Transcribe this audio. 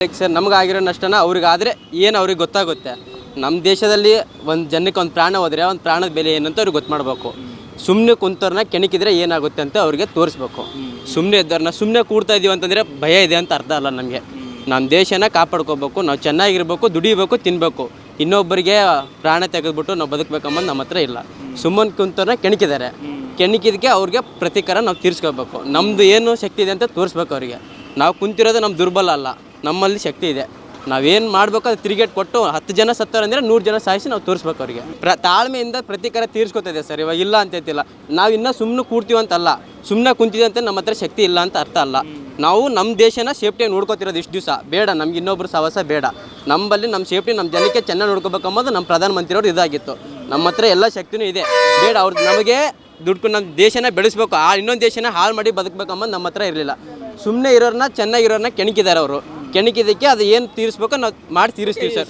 Sir ನಮಗಾಗಿರೋ ನಷ್ಟನ ಅವ್ರಿಗಾದರೆ ಏನು ಅವ್ರಿಗೆ ಗೊತ್ತಾಗುತ್ತೆ. ನಮ್ಮ ದೇಶದಲ್ಲಿ ಒಂದು ಜನಕ್ಕೆ ಒಂದು ಪ್ರಾಣ ಹೋದರೆ ಒಂದು ಪ್ರಾಣದ ಬೆಲೆ ಏನಂತ ಅವ್ರಿಗೆ ಗೊತ್ತು ಮಾಡಬೇಕು. ಸುಮ್ಮನೆ ಕುಂತವ್ರನ್ನ ಕೆಣಕಿದ್ರೆ ಏನಾಗುತ್ತೆ ಅಂತ ಅವ್ರಿಗೆ ತೋರಿಸ್ಬೇಕು. ಸುಮ್ಮನೆ ಇದ್ದವ್ರನ್ನ ಸುಮ್ಮನೆ ಕೂಡ್ತಾ ಇದೀವಿ ಅಂತಂದರೆ ಭಯ ಇದೆ ಅಂತ ಅರ್ಥ ಅಲ್ಲ. ನಮಗೆ ನಮ್ಮ ದೇಶನ ಕಾಪಾಡ್ಕೋಬೇಕು, ನಾವು ಚೆನ್ನಾಗಿರ್ಬೇಕು, ದುಡಿಬೇಕು, ತಿನ್ನಬೇಕು. ಇನ್ನೊಬ್ಬರಿಗೆ ಪ್ರಾಣ ತೆಗೆದ್ಬಿಟ್ಟು ನಾವು ಬದುಕಬೇಕಂಬಂದು ನಮ್ಮ ಹತ್ರ ಇಲ್ಲ. ಸುಮ್ಮನೆ ಕುಂತವ್ರನ್ನ ಕೆಣಕಿದ್ದಾರೆ, ಕೆಣಕಿದಕ್ಕೆ ಅವ್ರಿಗೆ ಪ್ರತೀಕಾರ ನಾವು ತೀರಿಸ್ಕೋಬೇಕು. ನಮ್ಮದು ಏನು ಶಕ್ತಿ ಇದೆ ಅಂತ ತೋರಿಸ್ಬೇಕು ಅವರಿಗೆ. ನಾವು ಕುಂತಿರೋದು ನಮ್ಮ ದುರ್ಬಲ ಅಲ್ಲ, ನಮ್ಮಲ್ಲಿ ಶಕ್ತಿ ಇದೆ. ನಾವೇನು ಮಾಡಬೇಕು ಅದು ತಿರುಗೇಟ್ ಕೊಟ್ಟು 10 ಜನ ಸತ್ತವ್ರು ಅಂದರೆ 100 ಜನ ಸಾಯಿಸಿ ನಾವು ತೋರಿಸ್ಬೇಕು ಅವರಿಗೆ. ತಾಳ್ಮೆಯಿಂದ ಪ್ರತೀಕಾರ ತೀರಿಸ್ಕೊತಿದೆ ಸರ್. ಇವಾಗ ಇಲ್ಲ ಅಂತೈತಿಲ್ಲ, ನಾವು ಇನ್ನೂ ಸುಮ್ಮನೆ ಕೂಡ್ತೀವಿ ಅಂತಲ್ಲ, ಸುಮ್ಮನೆ ಕುಂತಿದ್ವಿ ಅಂತ ನಮ್ಮ ಹತ್ರ ಶಕ್ತಿ ಇಲ್ಲ ಅಂತ ಅರ್ಥ ಅಲ್ಲ. ನಾವು ನಮ್ಮ ದೇಶನ ಸೇಫ್ಟಿಯಾಗಿ ನೋಡ್ಕೋತಿರೋದು ಇಷ್ಟು ದಿವಸ ಬೇಡ, ನಮ್ಗೆ ಇನ್ನೊಬ್ರು ಸಹವಾಸ ಬೇಡ. ನಮ್ಮಲ್ಲಿ ನಮ್ಮ ಸೇಫ್ಟಿ, ನಮ್ಮ ಜನಕ್ಕೆ ಚೆನ್ನಾಗಿ ನೋಡ್ಕೋಬೇಕಂಬೋದು ನಮ್ಮ ಪ್ರಧಾನಮಂತ್ರಿಯವ್ರು ಇದಾಗಿತ್ತು. ನಮ್ಮ ಹತ್ರ ಎಲ್ಲ ಶಕ್ತಿನೂ ಇದೆ, ಬೇಡ ಅವ್ರು ನಮಗೆ ದುಡ್ಡು ನಮ್ಮ ದೇಶನ ಬೆಳೆಸ್ಬೇಕು, ಇನ್ನೊಂದು ದೇಶನ ಹಾಳು ಮಾಡಿ ಬದುಕಬೇಕಂಬಂದು ನಮ್ಮ ಹತ್ರ ಇರಲಿಲ್ಲ. ಸುಮ್ಮನೆ ಇರೋರನ್ನ ಚೆನ್ನಾಗಿರೋರನ್ನ ಕೆಣಕಿದ್ದಾರೆ ಅವರು. ಕೆಣಕಿದ್ದಕ್ಕೆ ಅದು ಏನು ತೀರಿಸ್ಬೇಕು ನಾವು ಮಾಡಿ ತೀರಿಸ್ತೀವಿ ಸರ್.